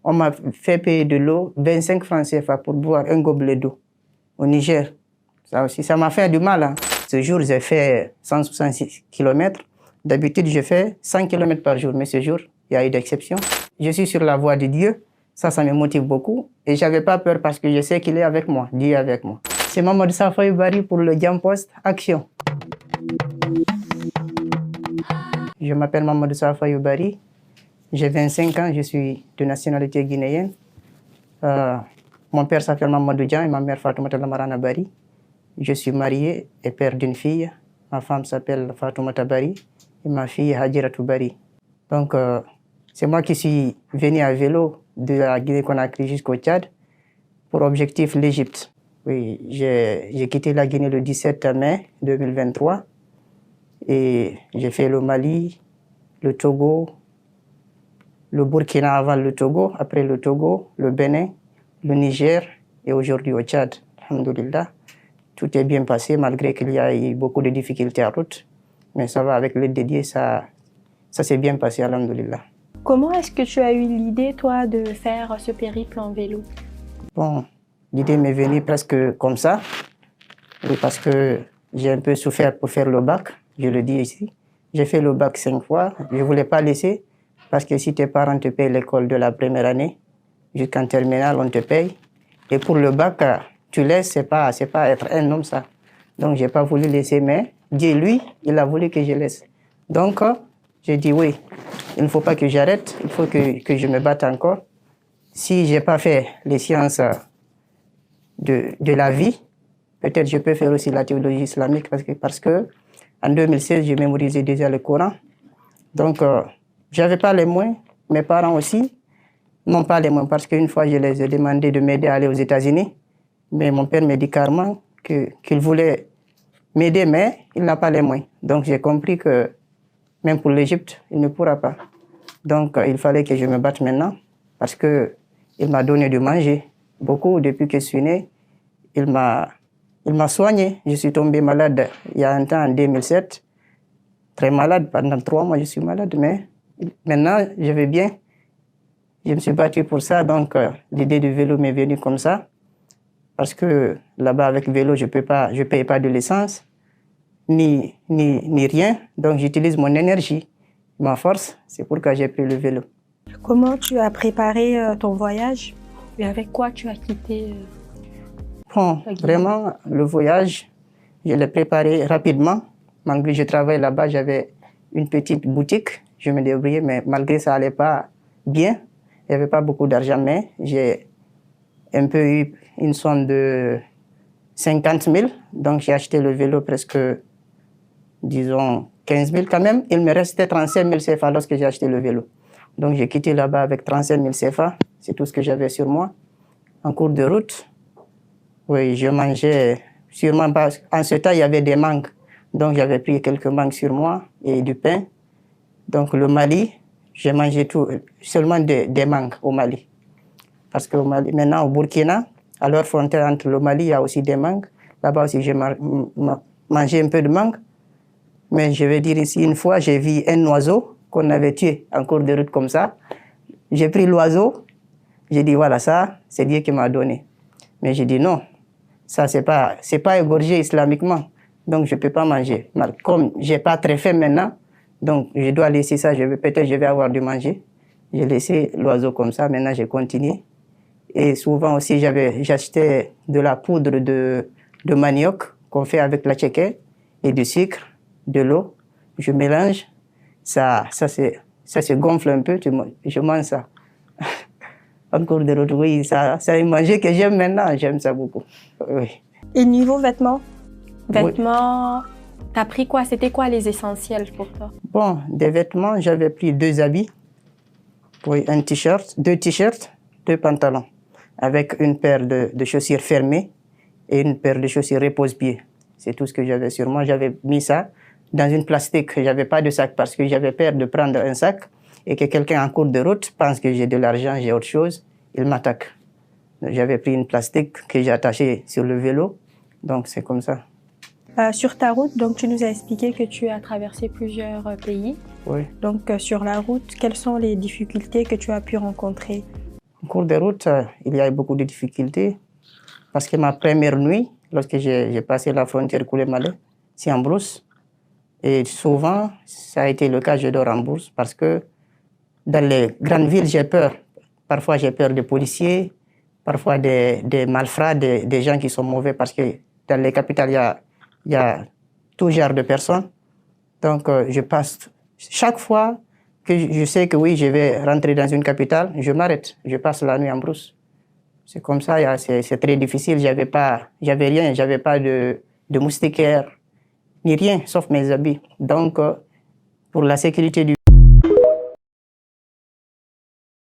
on m'a fait payer de l'eau 25 francs CFA pour boire un gobelet d'eau au Niger. Ça aussi, ça m'a fait du mal. Hein. Ce jour, j'ai fait 166 km. D'habitude, je fais 100 km par jour, mais ce jour, il y a eu d'exception. Je suis sur la voie de Dieu. Ça me motive beaucoup. Et je n'avais pas peur parce que je sais qu'il est avec moi. Dieu est avec moi. C'est Mamadou Safaï Bari pour le Jampost Action. Je m'appelle Mamadou Safaï Bari. J'ai 25 ans, je suis de nationalité guinéenne. Mon père s'appelle Mamadou Dian et ma mère Fatoumata Lamarana Bari. Je suis marié et père d'une fille. Ma femme s'appelle Fatoumata Bari et ma fille Hadjiratou Bari. Donc, c'est moi qui suis venu à vélo de la Guinée-Conakry jusqu'au Tchad pour objectif l'Égypte. Oui, j'ai quitté la Guinée le 17 mai 2023 et j'ai fait le Mali, le Togo, le Burkina avant le Togo, après le Togo, le Bénin, le Niger et aujourd'hui au Tchad. Alhamdoulilah, tout est bien passé malgré qu'il y a eu beaucoup de difficultés en route. Mais ça va, avec l'aide de Dieu, ça s'est bien passé, alhamdoulilah. Comment est-ce que tu as eu l'idée, toi, de faire ce périple en vélo? Bon, l'idée m'est venue presque comme ça. Oui, parce que j'ai un peu souffert pour faire le bac, je le dis ici. J'ai fait le bac 5 fois, je ne voulais pas laisser. Parce que si tes parents te payent l'école de la première année, jusqu'en terminale, on te paye. Et pour le bac, tu laisses, c'est pas être un homme, ça. Donc, je n'ai pas voulu laisser, mais Dieu, lui, il a voulu que je laisse. Donc, j'ai dit oui, il ne faut pas que j'arrête, il faut que je me batte encore. Si je n'ai pas fait les sciences de la vie, peut-être je peux faire aussi la théologie islamique parce que en 2016, j'ai mémorisé déjà le Coran. Donc, je n'avais pas les moyens. Mes parents aussi n'ont pas les moyens parce qu'une fois, je les ai demandé de m'aider à aller aux États-Unis. Mais mon père me dit carrément qu'il voulait m'aider, mais il n'a pas les moyens. Donc, j'ai compris que même pour l'Égypte, il ne pourra pas. Donc, il fallait que je me batte maintenant parce qu'il m'a donné de manger beaucoup depuis que je suis né. Il m'a soigné. Je suis tombé malade il y a un temps, en 2007. Très malade, pendant 3 mois, je suis malade, mais maintenant, je vais bien. Je me suis battu pour ça, donc l'idée du vélo m'est venue comme ça. Parce que là-bas, avec vélo, je ne paye pas de l'essence, ni rien. Donc, j'utilise mon énergie, ma force. C'est pourquoi j'ai pris le vélo. Comment tu as préparé ton voyage et avec quoi tu as quitté Bon, vraiment, le voyage, je l'ai préparé rapidement. Malgré que je travaille là-bas, j'avais une petite boutique. Je me débrouillais, mais malgré ça n'allait pas bien. Il n'y avait pas beaucoup d'argent, mais j'ai un peu eu une somme de 50 000. Donc, j'ai acheté le vélo presque, disons, 15 000 quand même. Il me restait 35 000 CFA lorsque j'ai acheté le vélo. Donc, j'ai quitté là-bas avec 35 000 CFA. C'est tout ce que j'avais sur moi. En cours de route, oui, je mangeais sûrement pas. En ce temps, il y avait des mangues. Donc, j'avais pris quelques mangues sur moi et du pain. Donc, le Mali, j'ai mangé seulement des mangues au Mali. Parce que maintenant, au Burkina, à leur frontière entre le Mali, il y a aussi des mangues. Là-bas aussi, j'ai mangé un peu de mangue. Mais je vais dire ici, une fois, j'ai vu un oiseau qu'on avait tué en cours de route comme ça. J'ai pris l'oiseau. J'ai dit, voilà, ça, c'est Dieu qui m'a donné. Mais j'ai dit, non, ça, c'est pas égorgé islamiquement. Donc, je ne peux pas manger. Comme je n'ai pas très faim maintenant, donc je dois laisser ça. Peut-être je vais avoir de manger. J'ai laissé l'oiseau comme ça. Maintenant, j'ai continué. Et souvent aussi, j'achetais de la poudre de manioc qu'on fait avec la tchéké et du sucre, de l'eau. Je mélange. Ça se gonfle un peu. Je mange ça. En cours de route, oui, c'est un manger que j'aime maintenant. J'aime ça beaucoup. Oui. Et niveau vêtements? Vêtements, t'as pris quoi? C'était quoi les essentiels pour toi? Bon, des vêtements, j'avais pris 2 habits. Oui, 2 t-shirts, 2 pantalons. Avec une paire de chaussures fermées et une paire de chaussures repose-pieds. C'est tout ce que j'avais sur moi. J'avais mis ça dans une plastique. Je n'avais pas de sac parce que j'avais peur de prendre un sac et que quelqu'un en cours de route pense que j'ai de l'argent, j'ai autre chose, il m'attaque. J'avais pris une plastique que j'ai attachée sur le vélo. Donc, c'est comme ça. Sur ta route, donc, tu nous as expliqué que tu as traversé plusieurs pays. Oui. Donc, sur la route, quelles sont les difficultés que tu as pu rencontrer? En cours de route, il y a eu beaucoup de difficultés parce que ma première nuit, lorsque j'ai passé la frontière Koulémalé, c'est en brousse. Et souvent, ça a été le cas, je dors en brousse parce que dans les grandes villes, j'ai peur. Parfois, j'ai peur des policiers, parfois des malfrats, des gens qui sont mauvais parce que dans les capitales, il y a tout genre de personnes. Donc, je passe chaque fois que je sais que oui, je vais rentrer dans une capitale, je m'arrête, je passe la nuit en brousse. C'est comme ça, c'est très difficile. J'avais rien, j'avais pas de moustiquaire, ni rien, sauf mes habits. Donc, pour la sécurité du